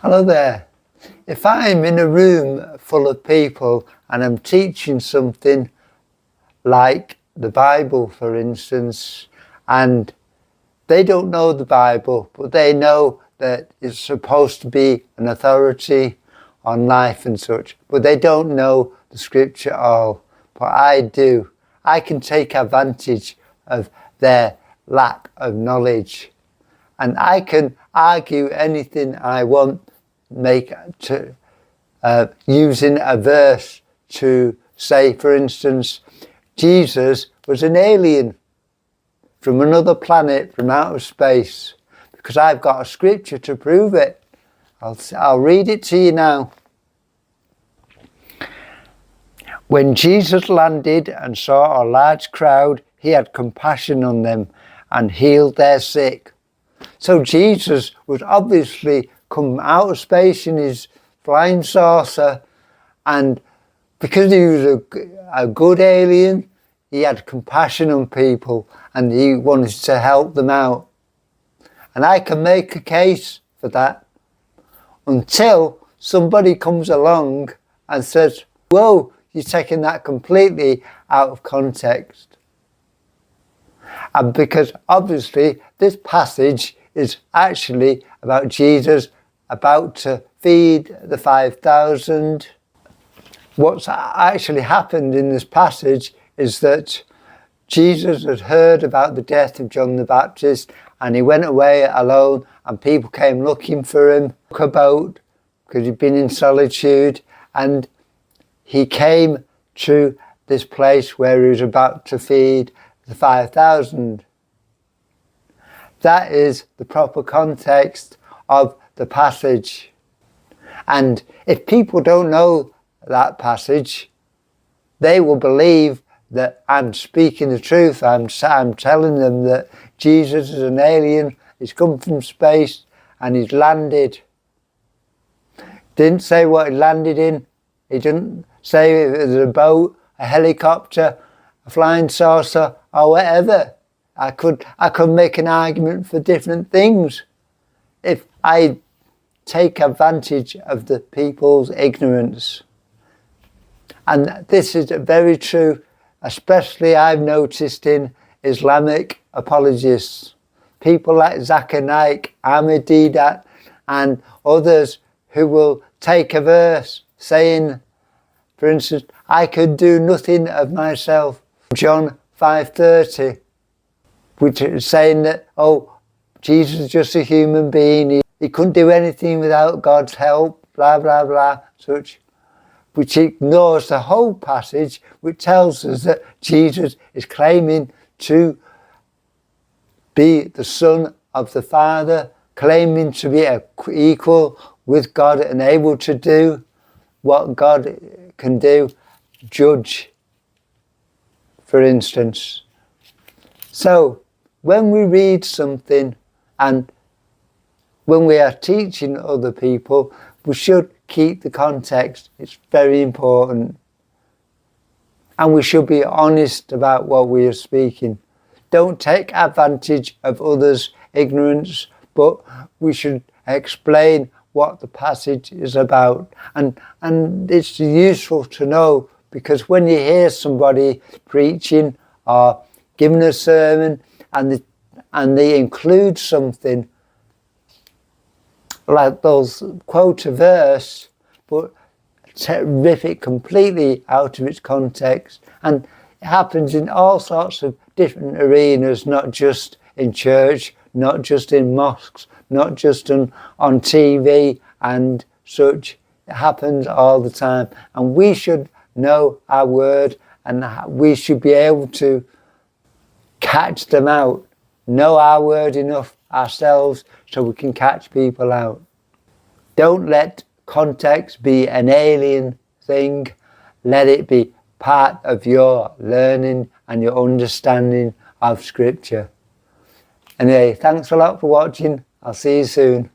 Hello there. If I'm in a room full of people and I'm teaching something like the Bible, for instance, and they don't know the Bible, but they know that it's supposed to be an authority on life and such, but they don't know the scripture at all. But I do. I can take advantage of their lack of knowledge, and I can argue anything I want, using a verse to say, for instance, Jesus was an alien from another planet, from outer space, because I've got a scripture to prove it. I'll read it to you now. When Jesus landed and saw a large crowd, he had compassion on them and healed their sick. So Jesus was obviously come out of space in his flying saucer, and because he was a good alien, he had compassion on people and he wanted to help them out. And I can make a case for that until somebody comes along and says, whoa, you're taking that completely out of context. And because obviously this passage is actually about Jesus about to feed the 5,000. What's actually happened in this passage is that Jesus had heard about the death of John the Baptist and he went away alone, and people came looking for him about, because he'd been in solitude, and he came to this place where he was about to feed the 5,000. That is the proper context of the passage. And if people don't know that passage, they will believe that I'm speaking the truth. I'm telling them that Jesus is an alien, he's come from space and he's landed. Didn't say what he landed in. He didn't say if it was a boat, a helicopter, a flying saucer or whatever. I could make an argument for different things if I take advantage of the people's ignorance. And this is very true, especially I've noticed in Islamic apologists. People like Zakir Naik, Ahmed Deedat and others who will take a verse saying, for instance, I could do nothing of myself. John 5:30, which is saying that, oh, Jesus is just a human being. He couldn't do anything without God's help, blah, blah, blah, such. Which ignores the whole passage, which tells us that Jesus is claiming to be the Son of the Father, claiming to be equal with God and able to do what God can do, judge, for instance. So, when we read something and when we are teaching other people, we should keep the context. It's very important. And we should be honest about what we are speaking. Don't take advantage of others' ignorance, but we should explain what the passage is about. And it's useful to know, because when you hear somebody preaching or giving a sermon and they include something, like they'll quote a verse, but rip it completely out of its context. And it happens in all sorts of different arenas, not just in church, not just in mosques, not just on TV and such. It happens all the time. And we should know our word, and we should be able to catch them out, know our word enough ourselves so we can catch people out. Don't let context be an alien thing. Let it be part of your learning and your understanding of Scripture. Anyway, thanks a lot for watching. I'll see you soon.